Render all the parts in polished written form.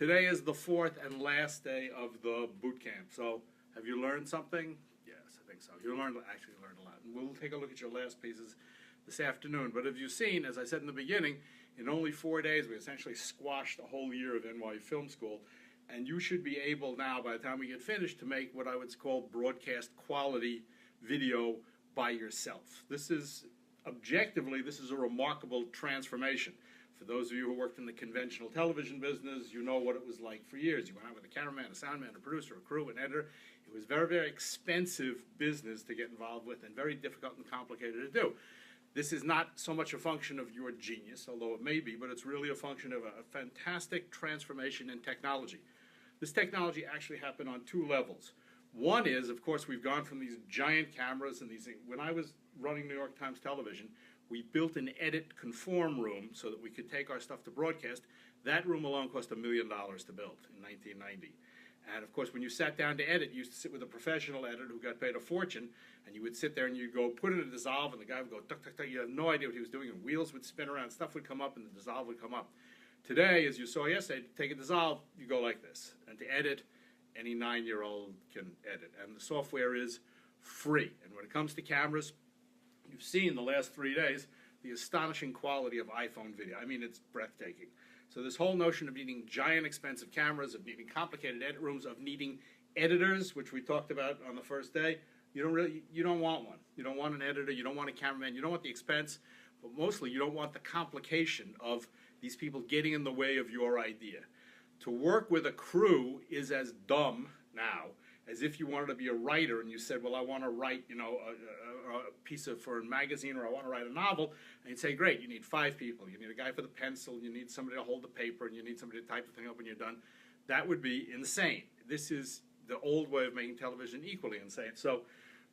Today is the fourth and last day of the boot camp. So, have you learned something? Yes, I think so. You actually learned a lot. And we'll take a look at your last pieces this afternoon. But as you've seen, as I said in the beginning, in only 4 days, we essentially squashed a whole year of NYU Film School. And you should be able now, by the time we get finished, to make what I would call broadcast quality video by yourself. This is, objectively, this is a remarkable transformation. For those of you who worked in the conventional television business, you know what it was like for years. You went out with a cameraman, a soundman, a producer, a crew, an editor. It was very, very expensive business to get involved with and very difficult and complicated to do. This is not so much a function of your genius, although it may be, but it's really a function of a fantastic transformation in technology. This technology actually happened on two levels. One is, of course, we've gone from these giant cameras and these things. When I was running New York Times Television, we built an edit conform room so that we could take our stuff to broadcast. That room alone cost $1 million to build in 1990. And of course, when you sat down to edit, you used to sit with a professional editor who got paid a fortune, and you would sit there and you'd go put it in a dissolve, and the guy would go tuck, tuck, tuck. You have no idea what he was doing, and wheels would spin around, stuff would come up, and the dissolve would come up. Today, as you saw yesterday, to take a dissolve, you go like this. And to edit, any 9-year-old can edit. And the software is free. And when it comes to cameras, you've seen the last 3 days the astonishing quality of iPhone video. I mean, it's breathtaking. So this whole notion of needing giant, expensive cameras, of needing complicated edit rooms, of needing editors, which we talked about on the first day, you don't want one. You don't want an editor. You don't want a cameraman. You don't want the expense. But mostly, you don't want the complication of these people getting in the way of your idea. To work with a crew is as dumb now as if you wanted to be a writer and you said, well, I want to write, a piece for a magazine, or I want to write a novel, and you'd say, great, you need 5 people. You need a guy for the pencil, you need somebody to hold the paper, and you need somebody to type the thing up when you're done. That would be insane. This is the old way of making television equally insane. So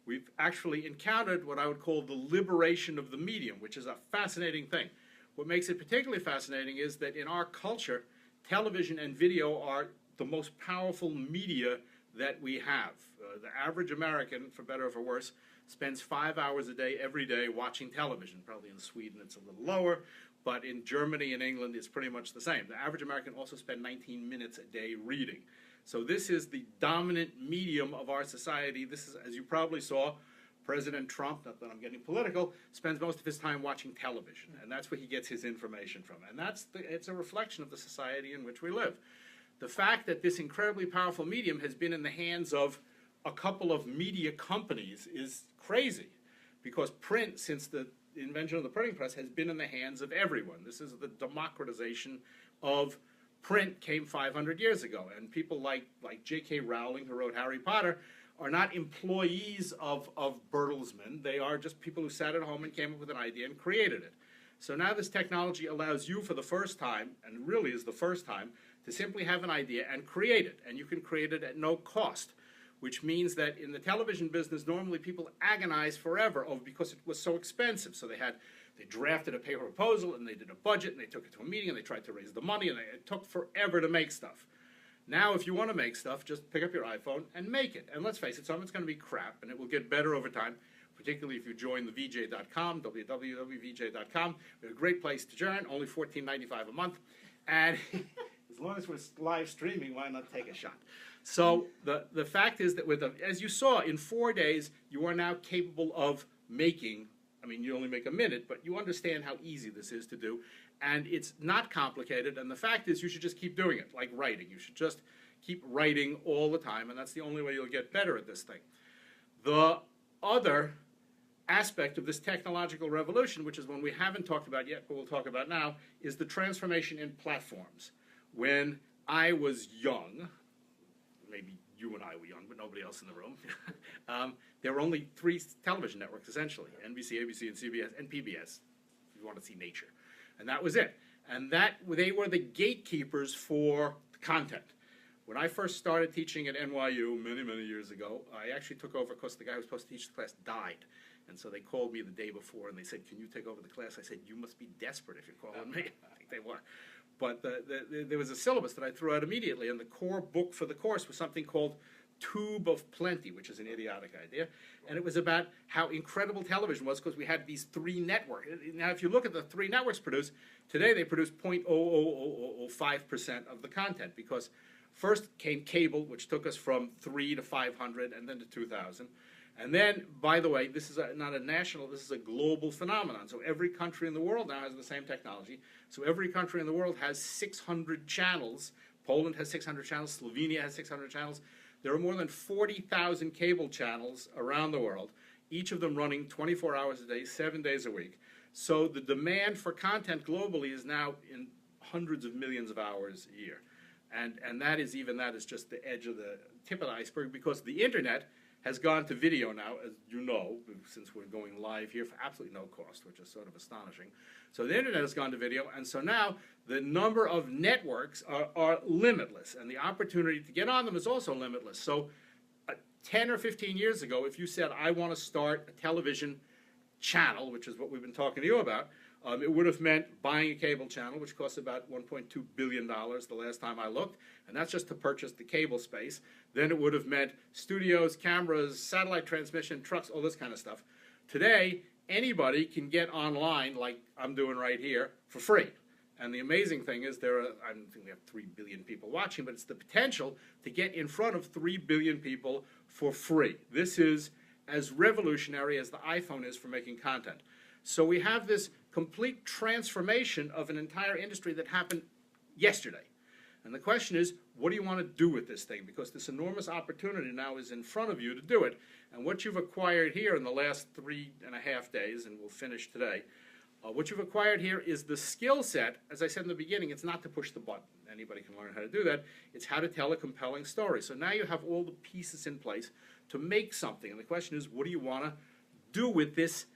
we've actually encountered what I would call the liberation of the medium, which is a fascinating thing. What makes it particularly fascinating is that in our culture, television and video are the most powerful media that we have. The average American, for better or for worse, spends 5 hours a day, every day, watching television. Probably in Sweden it's a little lower, but in Germany and England it's pretty much the same. The average American also spends 19 minutes a day reading. So this is the dominant medium of our society. This is, as you probably saw, President Trump, not that I'm getting political, spends most of his time watching television, and that's where he gets his information from. And it's a reflection of the society in which we live. The fact that this incredibly powerful medium has been in the hands of a couple of media companies is crazy, because print, since the invention of the printing press, has been in the hands of everyone. This is the democratization of print, came 500 years ago, and people like J.K. Rowling, who wrote Harry Potter, are not employees of Bertelsmann. They are just people who sat at home and came up with an idea and created it. So now this technology allows you for the first time, and really is the first time, to simply have an idea and create it. And you can create it at no cost, which means that in the television business, normally people agonize forever because it was so expensive. So they drafted a paper proposal, and they did a budget, and they took it to a meeting, and they tried to raise the money, and it took forever to make stuff. Now, if you want to make stuff, just pick up your iPhone and make it. And let's face it, some of it's going to be crap, and it will get better over time, particularly if you join the VJ.com, www.vj.com. We have a great place to join, only $14.95 a month. And as long as we're live streaming, why not take a shot? So the fact is that as you saw, in 4 days, you are now capable of making, I mean, you only make a minute, but you understand how easy this is to do. And it's not complicated, and the fact is you should just keep doing it, like writing. You should just keep writing all the time, and that's the only way you'll get better at this thing. The other aspect of this technological revolution, which is one we haven't talked about yet, but we'll talk about now, is the transformation in platforms. When I was young, maybe you and I were young, but nobody else in the room, there were only 3 television networks, essentially, NBC, ABC, and CBS, and PBS, if you want to see nature. And that was it. And they were the gatekeepers for the content. When I first started teaching at NYU many, many years ago, I actually took over because the guy who was supposed to teach the class died. And so they called me the day before, and they said, can you take over the class? I said, you must be desperate if you're calling me. I think they were. But there was a syllabus that I threw out immediately, and the core book for the course was something called Tube of Plenty, which is an idiotic idea, and it was about how incredible television was because we had these three networks. Now, if you look at the three networks produced, today they produce 0.00005% of the content because first came cable, which took us from 3 to 500 and then to 2,000. And then, by the way, this is not a national, this is a global phenomenon. So every country in the world now has the same technology. So every country in the world has 600 channels. Poland has 600 channels. Slovenia has 600 channels. There are more than 40,000 cable channels around the world, each of them running 24 hours a day, 7 days a week. So the demand for content globally is now in hundreds of millions of hours a year. And that is just the edge of the tip of the iceberg because the internet has gone to video now, as you know, since we're going live here for absolutely no cost, which is sort of astonishing. So the internet has gone to video, and so now the number of networks are limitless, and the opportunity to get on them is also limitless. So 10 or 15 years ago, if you said, I want to start a television channel, which is what we've been talking to you about, it would have meant buying a cable channel, which costs about $1.2 billion the last time I looked, and that's just to purchase the cable space. Then it would have meant studios, cameras, satellite transmission, trucks, all this kind of stuff. Today, anybody can get online, like I'm doing right here, for free. And the amazing thing is I think we have 3 billion people watching, but it's the potential to get in front of 3 billion people for free. This is as revolutionary as the iPhone is for making content. So we have this complete transformation of an entire industry that happened yesterday. And the question is, what do you want to do with this thing? Because this enormous opportunity now is in front of you to do it. And what you've acquired here in the last 3.5 days, and we'll finish today, what you've acquired here is the skill set. As I said in the beginning, it's not to push the button. Anybody can learn how to do that. It's how to tell a compelling story. So now you have all the pieces in place to make something. And the question is, what do you want to do with this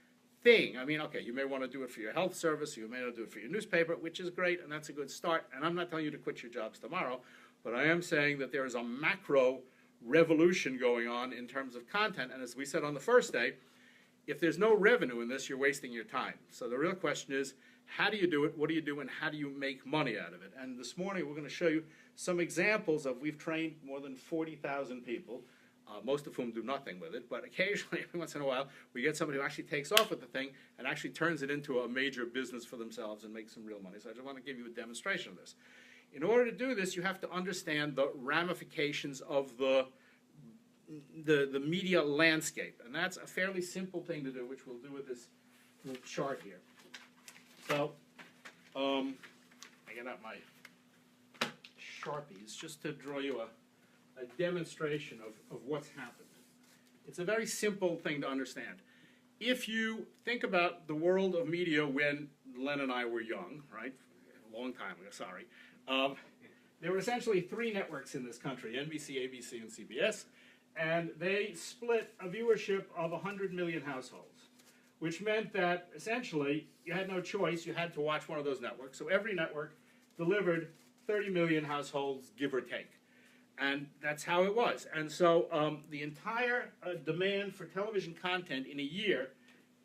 thing? I mean, okay, you may want to do it for your health service, you may want to do it for your newspaper, which is great, and that's a good start. And I'm not telling you to quit your jobs tomorrow, but I am saying that there is a macro revolution going on in terms of content. And as we said on the first day, if there's no revenue in this, you're wasting your time. So the real question is, how do you do it, what do you do, and how do you make money out of it? And this morning we're going to show you some examples of, we've trained more than 40,000 people, most of whom do nothing with it, but occasionally, every once in a while, we get somebody who actually takes off with the thing and actually turns it into a major business for themselves and makes some real money. So I just want to give you a demonstration of this. In order to do this, you have to understand the ramifications of the media landscape, and that's a fairly simple thing to do, which we'll do with this little chart here. So, I get out my Sharpies just to draw you a demonstration of what's happened. It's a very simple thing to understand. If you think about the world of media when Len and I were young, right, a long time ago, sorry, there were essentially 3 networks in this country, NBC, ABC, and CBS, and they split a viewership of 100 million households, which meant that essentially you had no choice, you had to watch one of those networks. So every network delivered 30 million households, give or take. And that's how it was. And so the entire demand for television content in a year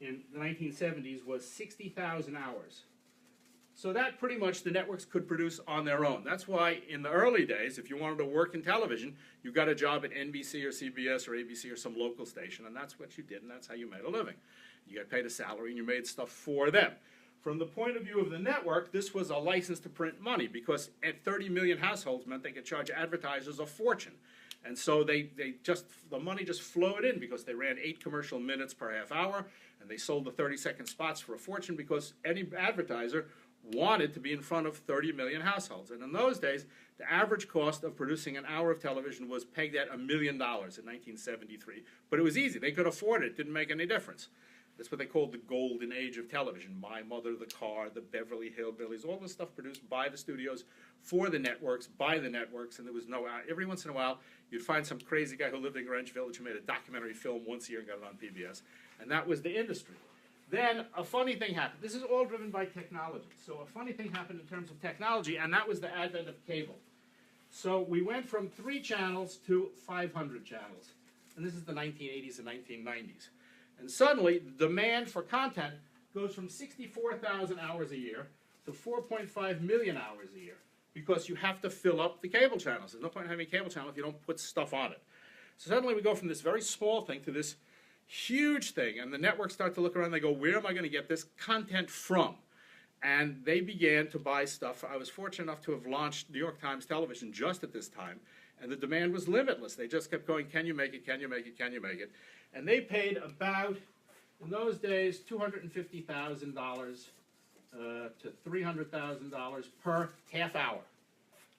in the 1970s was 60,000 hours. So that pretty much the networks could produce on their own. That's why in the early days, if you wanted to work in television, you got a job at NBC or CBS or ABC or some local station, and that's what you did, and that's how you made a living. You got paid a salary, and you made stuff for them. From the point of view of the network, this was a license to print money, because at 30 million households meant they could charge advertisers a fortune. And so the money just flowed in because they ran 8 commercial minutes per half hour, and they sold the 30-second spots for a fortune because any advertiser wanted to be in front of 30 million households. And in those days, the average cost of producing an hour of television was pegged at $1 million in 1973. But it was easy. They could afford it. It didn't make any difference. That's what they called the golden age of television. My Mother, The Car, The Beverly Hillbillies, all this stuff produced by the studios, for the networks, by the networks, and there was no, every once in a while, you'd find some crazy guy who lived in Greenwich Village who made a documentary film once a year and got it on PBS. And that was the industry. Then a funny thing happened. This is all driven by technology. So a funny thing happened in terms of technology, and that was the advent of cable. So we went from 3 channels to 500 channels. And this is the 1980s and 1990s. And suddenly, the demand for content goes from 64,000 hours a year to 4.5 million hours a year, because you have to fill up the cable channels. There's no point in having a cable channel if you don't put stuff on it. So suddenly we go from this very small thing to this huge thing, and the networks start to look around and they go, where am I going to get this content from? And they began to buy stuff. I was fortunate enough to have launched New York Times Television just at this time, and the demand was limitless. They just kept going, can you make it, can you make it, can you make it? And they paid about, in those days, $250,000 to $300,000 per half hour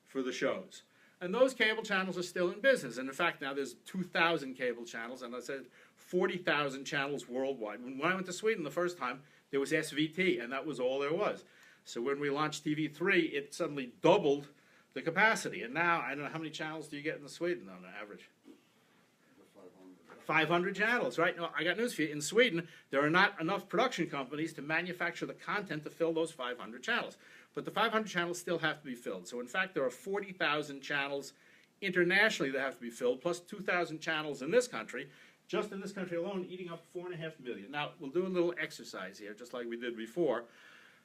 for the shows. And those cable channels are still in business. And in fact, now there's 2,000 cable channels, and I said 40,000 channels worldwide. When I went to Sweden the first time, there was SVT, and that was all there was. So when we launched TV3, it suddenly doubled the capacity. And now, I don't know, how many channels do you get in Sweden on average? 500 channels, right? No, I got news for you. In Sweden, there are not enough production companies to manufacture the content to fill those 500 channels. But the 500 channels still have to be filled. So in fact, there are 40,000 channels internationally that have to be filled, plus 2,000 channels in this country. Just in this country alone, eating up 4.5 million. Now, we'll do a little exercise here, just like we did before.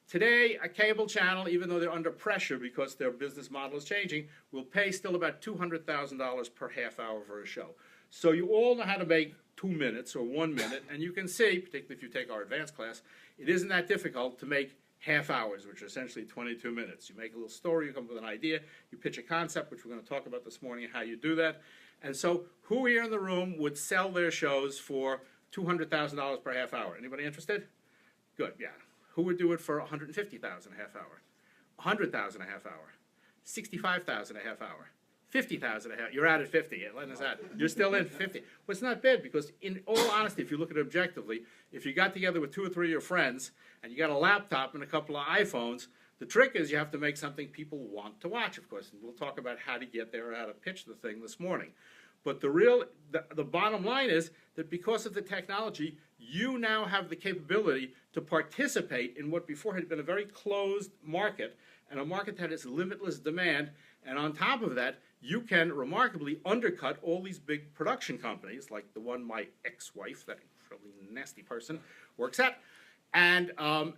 Today, a cable channel, even though they're under pressure because their business model is changing, will pay still about $200,000 per half hour for a show. So you all know how to make 2 minutes or 1 minute, and you can see, particularly if you take our advanced class, it isn't that difficult to make half hours, which are essentially 22 minutes. You make a little story, you come up with an idea, you pitch a concept, which we're going to talk about this morning, how you do that. And so who here in the room would sell their shows for $200,000 per half hour? Anybody interested? Good, yeah. Who would do it for $150,000 a half hour? $100,000 a half hour? $65,000 a half hour? $50,000 a half. You're out at 50. Atlanta's out. You're still in 50. Well, it's not bad because, in all honesty, if you look at it objectively, if you got together with 2 or 3 of your friends and you got a laptop and a couple of iPhones, the trick is you have to make something people want to watch, of course. And we'll talk about how to get there, how to pitch the thing this morning. But the bottom line is that because of the technology, you now have the capability to participate in what before had been a very closed market, and a market that has limitless demand. And on top of that, you can remarkably undercut all these big production companies, like the one my ex-wife, that really nasty person, works at. And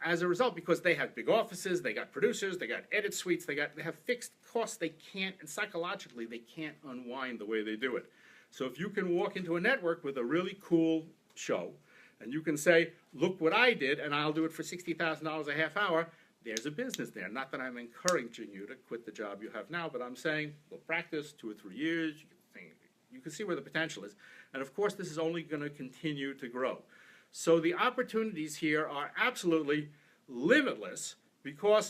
as a result, because they have big offices, they got producers, they got edit suites, they have fixed costs, they can't, and psychologically, they can't unwind the way they do it. So if you can walk into a network with a really cool show, and you can say, look what I did, and I'll do it for $60,000 a half hour, there's a business there. Not that I'm encouraging you to quit the job you have now, but I'm saying, well, practice 2 or 3 years, you can see where the potential is. And of course, this is only going to continue to grow. So the opportunities here are absolutely limitless,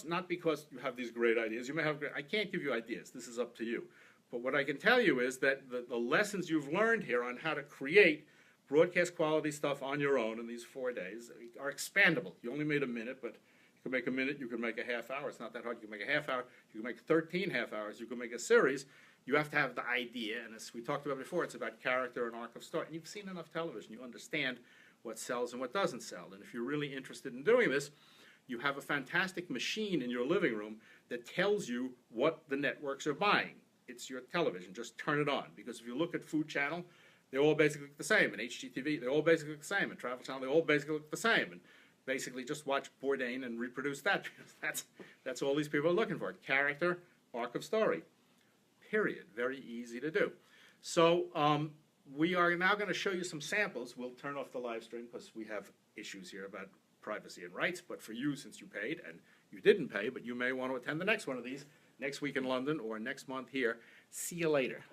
not because you have these great ideas. You may have I can't give you ideas. This is up to you. But what I can tell you is that the lessons you've learned here on how to create broadcast quality stuff on your own in these 4 days are expandable. You only made a minute, but you can make a minute, you can make a half hour. It's not that hard. You can make a half hour, you can make 13 half hours, you can make a series. You have to have the idea, and as we talked about before, it's about character and arc of story. And you've seen enough television. You understand what sells and what doesn't sell. And if you're really interested in doing this, you have a fantastic machine in your living room that tells you what the networks are buying. It's your television. Just turn it on. Because if you look at Food Channel, they're all basically the same. And HGTV, they're all basically the same. And Travel Channel, they all basically the same. And basically just watch Bourdain and reproduce that. Because that's all these people are looking for. Character, arc of story. Period. Very easy to do. So we are now going to show you some samples. We'll turn off the live stream because we have issues here about privacy and rights. But for you, since you paid, and you didn't pay, but you may want to attend the next one of these next week in London or next month here. See you later.